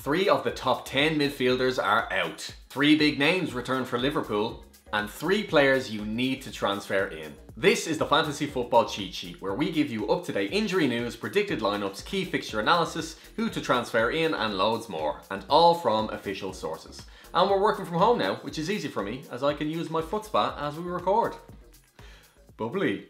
3 of the top 10 midfielders are out. 3 big names return for Liverpool, and 3 players you need to transfer in. This is the Fantasy Football Cheat Sheet, where we give you up-to-date injury news, predicted lineups, key fixture analysis, who to transfer in, and loads more, and all from official sources. And we're working from home now, which is easy for me, as I can use my foot spa as we record. Bubbly.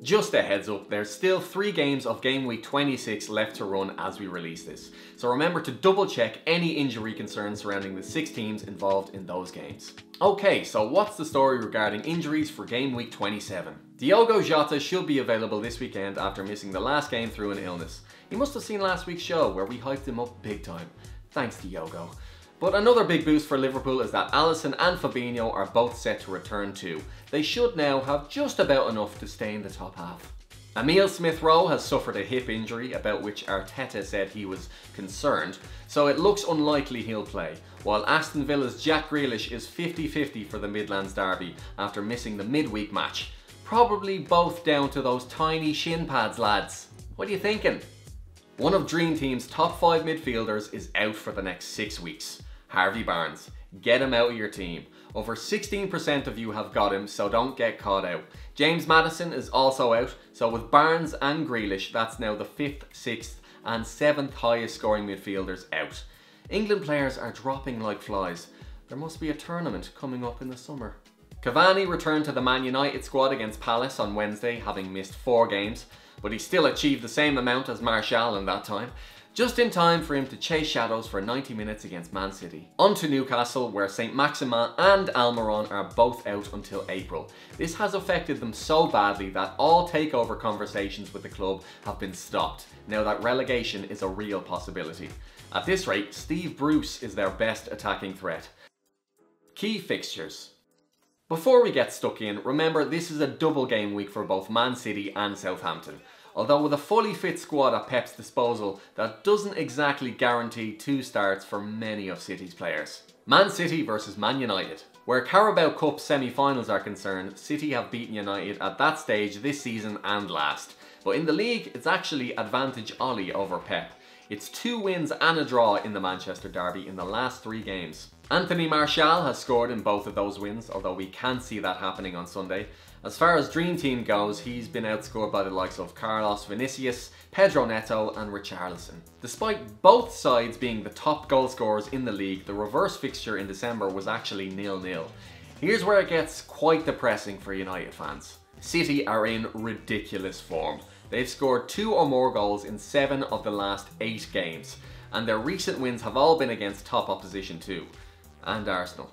Just a heads up, there's still 3 games of game week 26 left to run as we release this. So remember to double check any injury concerns surrounding the 6 teams involved in those games. Okay, so what's the story regarding injuries for game week 27? Diogo Jota should be available this weekend after missing the last game through an illness. He must have seen last week's show where we hyped him up big time. Thanks Diogo. But another big boost for Liverpool is that Alisson and Fabinho are both set to return too. They should now have just about enough to stay in the top half. Emile Smith-Rowe has suffered a hip injury about which Arteta said he was concerned, so it looks unlikely he'll play, while Aston Villa's Jack Grealish is 50-50 for the Midlands derby after missing the midweek match. Probably both down to those tiny shin pads, lads. What are you thinking? One of Dream Team's top 5 midfielders is out for the next 6 weeks. Harvey Barnes. Get him out of your team. Over 16% of you have got him, so don't get caught out. James Maddison is also out, so with Barnes and Grealish, that's now the 5th, 6th and 7th highest scoring midfielders out. England players are dropping like flies. There must be a tournament coming up in the summer. Cavani returned to the Man United squad against Palace on Wednesday, having missed 4 games, but he still achieved the same amount as Martial in that time. Just in time for him to chase shadows for 90 minutes against Man City. On to Newcastle, where St Maximin and Almiron are both out until April. This has affected them so badly that all takeover conversations with the club have been stopped, now that relegation is a real possibility. At this rate, Steve Bruce is their best attacking threat. Key fixtures. Before we get stuck in, remember this is a double game week for both Man City and Southampton. Although with a fully fit squad at Pep's disposal, that doesn't exactly guarantee 2 starts for many of City's players. Man City versus Man United. Where Carabao Cup semi-finals are concerned, City have beaten United at that stage this season and last. But in the league, it's actually advantage Ollie over Pep. It's 2 wins and a draw in the Manchester derby in the last 3 games. Anthony Martial has scored in both of those wins, although we can't see that happening on Sunday. As far as Dream Team goes, he's been outscored by the likes of Carlos Vinicius, Pedro Neto and Richarlison. Despite both sides being the top goal scorers in the league, the reverse fixture in December was actually 0-0. Here's where it gets quite depressing for United fans. City are in ridiculous form. They've scored 2 or more goals in 7 of the last 8 games, and their recent wins have all been against top opposition too, and Arsenal.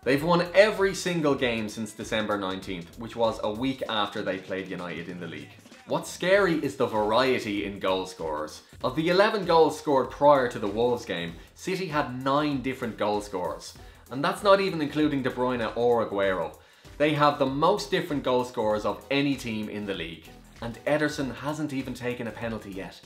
They've won every single game since December 19th, which was a week after they played United in the league. What's scary is the variety in goal scorers. Of the 11 goals scored prior to the Wolves game, City had 9 different goal scorers. And that's not even including De Bruyne or Aguero. They have the most different goal scorers of any team in the league. And Ederson hasn't even taken a penalty yet.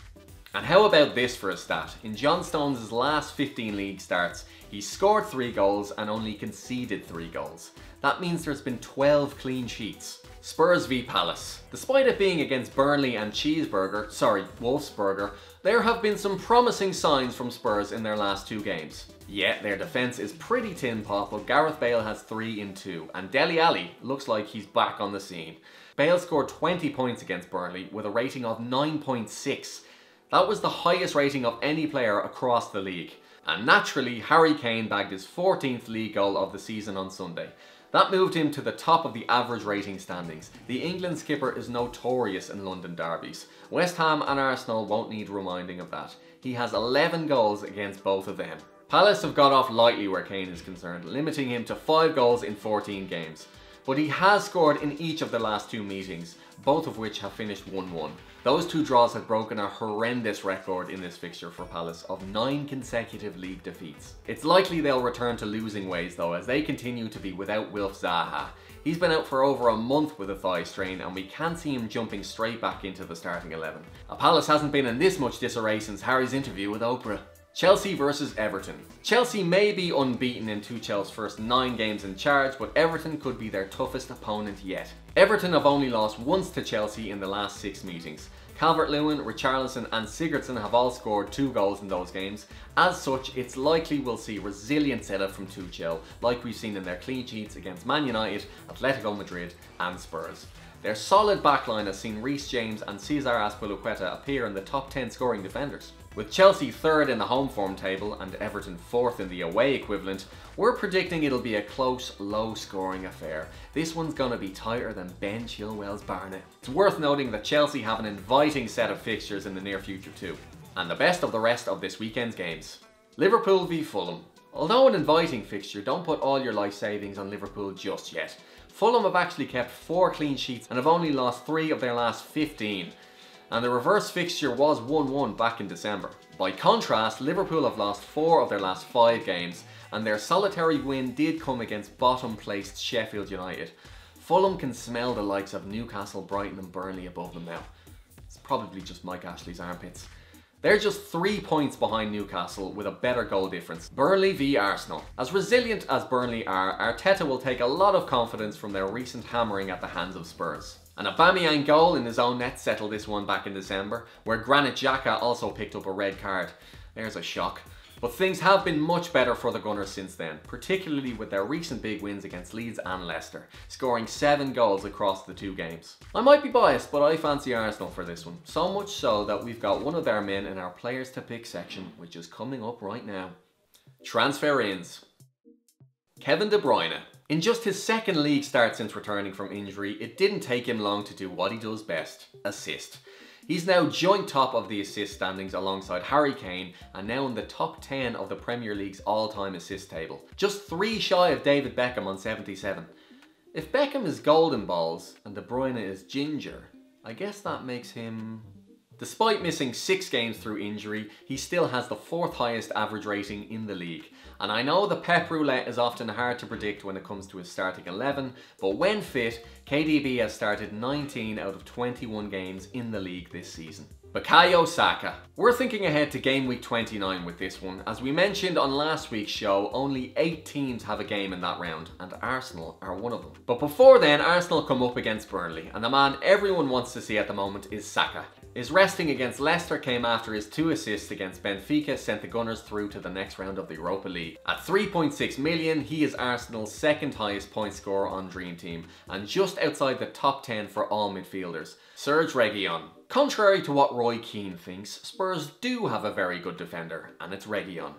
And how about this for a stat? In John Stones' last 15 league starts, he scored 3 goals and only conceded 3 goals. That means there's been 12 clean sheets. Spurs v Palace. Despite it being against Burnley and Wolfsburger, there have been some promising signs from Spurs in their last 2 games. Yeah, their defence is pretty tin pot, but Gareth Bale has 3 in 2, and Dele Alli looks like he's back on the scene. Bale scored 20 points against Burnley with a rating of 9.6. That was the highest rating of any player across the league. And naturally, Harry Kane bagged his 14th league goal of the season on Sunday. That moved him to the top of the average rating standings. The England skipper is notorious in London derbies. West Ham and Arsenal won't need reminding of that. He has 11 goals against both of them. Palace have got off lightly where Kane is concerned, limiting him to 5 goals in 14 games. But he has scored in each of the last 2 meetings, both of which have finished 1-1. Those 2 draws have broken a horrendous record in this fixture for Palace of 9 consecutive league defeats. It's likely they'll return to losing ways though, as they continue to be without Wilf Zaha. He's been out for over a month with a thigh strain, and we can't see him jumping straight back into the starting 11. Palace hasn't been in this much disarray since Harry's interview with Oprah. Chelsea versus Everton. Chelsea may be unbeaten in Tuchel's first 9 games in charge, but Everton could be their toughest opponent yet. Everton have only lost once to Chelsea in the last 6 meetings. Calvert-Lewin, Richarlison and Sigurdsson have all scored 2 goals in those games. As such, it's likely we'll see resilient setup from Tuchel, like we've seen in their clean sheets against Man United, Atletico Madrid and Spurs. Their solid backline has seen Reece James and Cesar Azpilicueta appear in the top 10 scoring defenders. With Chelsea 3rd in the home form table and Everton 4th in the away equivalent, we're predicting it'll be a close, low-scoring affair. This one's gonna be tighter than Ben Chilwell's Barnet. It's worth noting that Chelsea have an inviting set of fixtures in the near future too. And the best of the rest of this weekend's games. Liverpool v Fulham. Although an inviting fixture, don't put all your life savings on Liverpool just yet. Fulham have actually kept 4 clean sheets and have only lost 3 of their last 15. And the reverse fixture was 1-1 back in December. By contrast, Liverpool have lost 4 of their last 5 games, and their solitary win did come against bottom-placed Sheffield United. Fulham can smell the likes of Newcastle, Brighton and Burnley above them now. It's probably just Mike Ashley's armpits. They're just 3 points behind Newcastle with a better goal difference. Burnley v Arsenal. As resilient as Burnley are, Arteta will take a lot of confidence from their recent hammering at the hands of Spurs. An Aubameyang goal in his own net settled this one back in December, where Granit Xhaka also picked up a red card. There's a shock. But things have been much better for the Gunners since then, particularly with their recent big wins against Leeds and Leicester, scoring 7 goals across the 2 games. I might be biased, but I fancy Arsenal for this one, so much so that we've got one of their men in our players to pick section, which is coming up right now. Transfer ins. Kevin De Bruyne. In just his 2nd league start since returning from injury, it didn't take him long to do what he does best: assist. He's now joint top of the assist standings alongside Harry Kane and now in the top 10 of the Premier League's all-time assist table. Just 3 shy of David Beckham on 77. If Beckham is golden balls and De Bruyne is ginger, I guess that makes him... Despite missing 6 games through injury, he still has the 4th highest average rating in the league. And I know the Pep Roulette is often hard to predict when it comes to his starting 11, but when fit, KDB has started 19 out of 21 games in the league this season. Bukayo Saka. We're thinking ahead to game week 29 with this one. As we mentioned on last week's show, only 8 teams have a game in that round, and Arsenal are one of them. But before then, Arsenal come up against Burnley, and the man everyone wants to see at the moment is Saka. His resting against Leicester came after his 2 assists against Benfica sent the Gunners through to the next round of the Europa League. At 3.6 million, he is Arsenal's 2nd highest point scorer on Dream Team, and just outside the top 10 for all midfielders. Serge Reguilon. Contrary to what Roy Keane thinks, Spurs do have a very good defender, and it's Reguilon.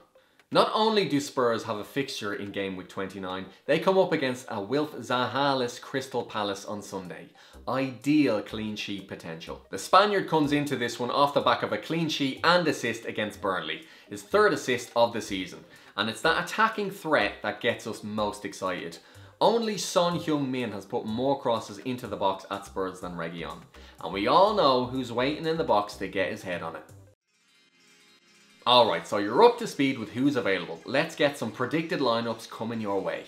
Not only do Spurs have a fixture in game week 29, they come up against a Wilf Zaha-less Crystal Palace on Sunday. Ideal clean sheet potential. The Spaniard comes into this one off the back of a clean sheet and assist against Burnley, his 3rd assist of the season. And it's that attacking threat that gets us most excited. Only Son Heung-min has put more crosses into the box at Spurs than Reguilon. And we all know who's waiting in the box to get his head on it. Alright, so you're up to speed with who's available. Let's get some predicted lineups coming your way.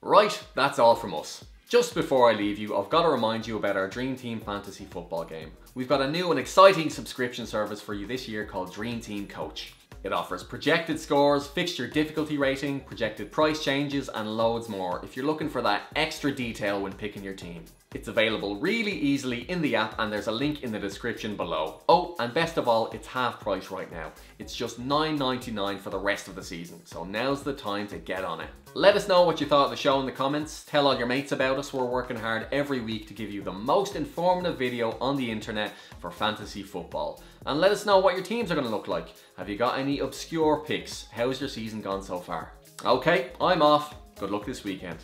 Right, that's all from us. Just before I leave you, I've got to remind you about our Dream Team Fantasy Football game. We've got a new and exciting subscription service for you this year called Dream Team Coach. It offers projected scores, fixture difficulty rating, projected price changes and loads more if you're looking for that extra detail when picking your team. It's available really easily in the app and there's a link in the description below. Oh, and best of all, it's half price right now. It's just $9.99 for the rest of the season, so now's the time to get on it. Let us know what you thought of the show in the comments. Tell all your mates about us. We're working hard every week to give you the most informative video on the internet for fantasy football. And let us know what your teams are going to look like. Have you got any obscure picks? How's your season gone so far? Okay, I'm off. Good luck this weekend.